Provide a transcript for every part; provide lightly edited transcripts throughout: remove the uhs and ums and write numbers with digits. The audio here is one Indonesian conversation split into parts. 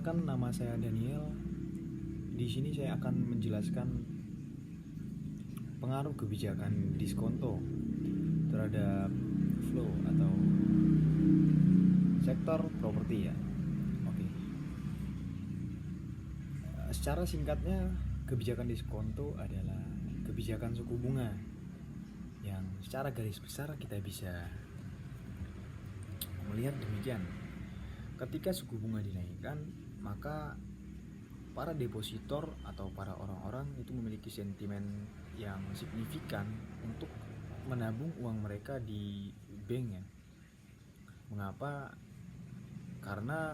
Perkenalkan, nama saya Daniel. Di sini saya akan menjelaskan pengaruh kebijakan diskonto terhadap flow atau sektor properti ya. Oke. Secara singkatnya, kebijakan diskonto adalah kebijakan suku bunga yang secara garis besar kita bisa melihat demikian. Ketika suku bunga dinaikkan, maka para depositor atau para orang-orang itu memiliki sentimen yang signifikan untuk menabung uang mereka di bank ya. Mengapa? Karena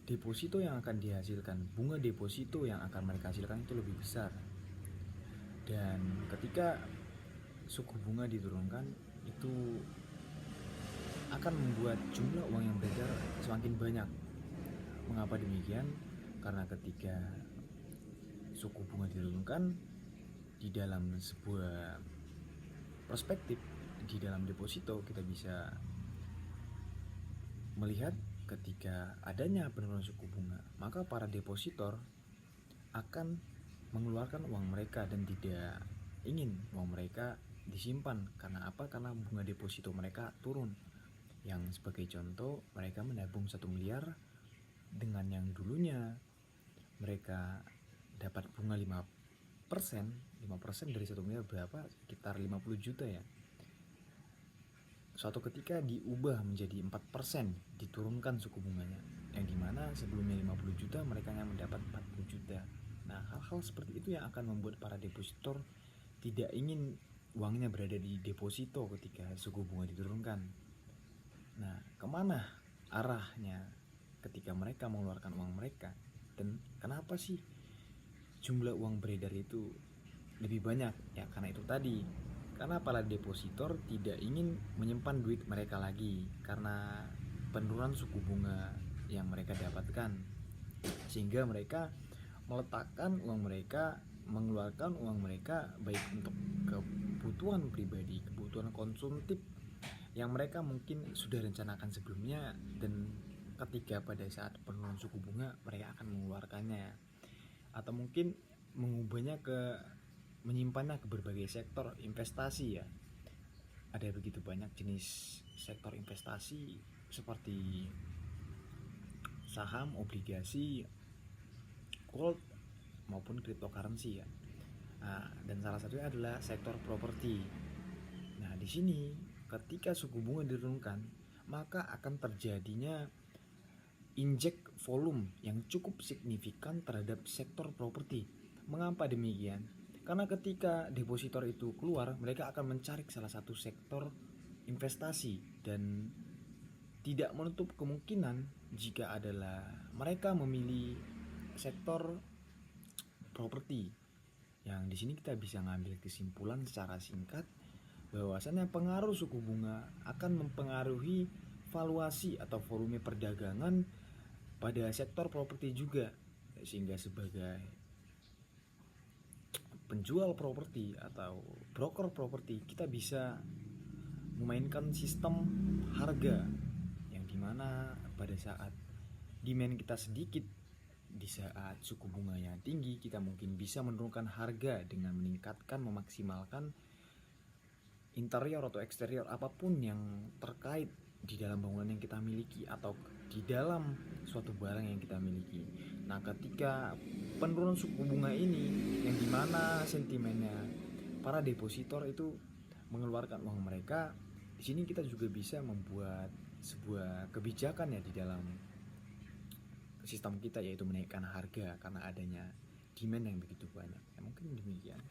deposito yang akan dihasilkan, bunga deposito yang akan mereka hasilkan itu lebih besar. Dan ketika suku bunga diturunkan, itu akan membuat jumlah uang yang beredar semakin banyak. Mengapa demikian? Karena ketika suku bunga diturunkan, di dalam sebuah perspektif, di dalam deposito kita bisa melihat ketika adanya penurunan suku bunga, maka para depositor akan mengeluarkan uang mereka dan tidak ingin uang mereka disimpan. Karena apa? Karena bunga deposito mereka turun. Yang sebagai contoh, mereka menabung 1 miliar dengan yang dulunya mereka dapat bunga 5%. 5% dari 1 miliar berapa? Sekitar 50 juta ya. Suatu ketika diubah menjadi 4%, diturunkan suku bunganya, yang dimana sebelumnya 50 juta mereka hanya mendapat 40 juta. Nah, hal-hal seperti itu yang akan membuat para depositor tidak ingin uangnya berada di deposito ketika suku bunga diturunkan. Nah, kemana arahnya ketika mereka mengeluarkan uang mereka? Dan kenapa sih jumlah uang beredar itu lebih banyak? Ya karena itu tadi, karena para depositor tidak ingin menyimpan duit mereka lagi karena penurunan suku bunga yang mereka dapatkan, sehingga mereka meletakkan uang mereka, mengeluarkan uang mereka baik untuk kebutuhan pribadi, kebutuhan konsumtif yang mereka mungkin sudah rencanakan sebelumnya, dan ketika pada saat penurunan suku bunga mereka akan mengeluarkannya, atau mungkin mengubahnya menyimpannya ke berbagai sektor investasi ya. Ada begitu banyak jenis sektor investasi seperti saham, obligasi, gold maupun cryptocurrency ya. Nah, dan salah satunya adalah sektor properti. Nah, di sini ketika suku bunga diturunkan, maka akan terjadinya injek volume yang cukup signifikan terhadap sektor properti. Mengapa demikian? Karena ketika depositor itu keluar, mereka akan mencari salah satu sektor investasi, dan tidak menutup kemungkinan jika adalah mereka memilih sektor properti. Yang di sini kita bisa ngambil kesimpulan secara singkat bahwasannya pengaruh suku bunga akan mempengaruhi valuasi atau volume perdagangan pada sektor properti juga, sehingga sebagai penjual properti atau broker properti kita bisa memainkan sistem harga yang dimana pada saat demand kita sedikit, di saat suku bunga yang tinggi, kita mungkin bisa menurunkan harga dengan meningkatkan, memaksimalkan interior atau eksterior apapun yang terkait di dalam bangunan yang kita miliki atau di dalam suatu barang yang kita miliki. Nah, ketika penurunan suku bunga ini yang dimana sentimennya para depositor itu mengeluarkan uang mereka, di sini kita juga bisa membuat sebuah kebijakan ya di dalam sistem kita, yaitu menaikkan harga karena adanya demand yang begitu banyak. Ya, mungkin demikian.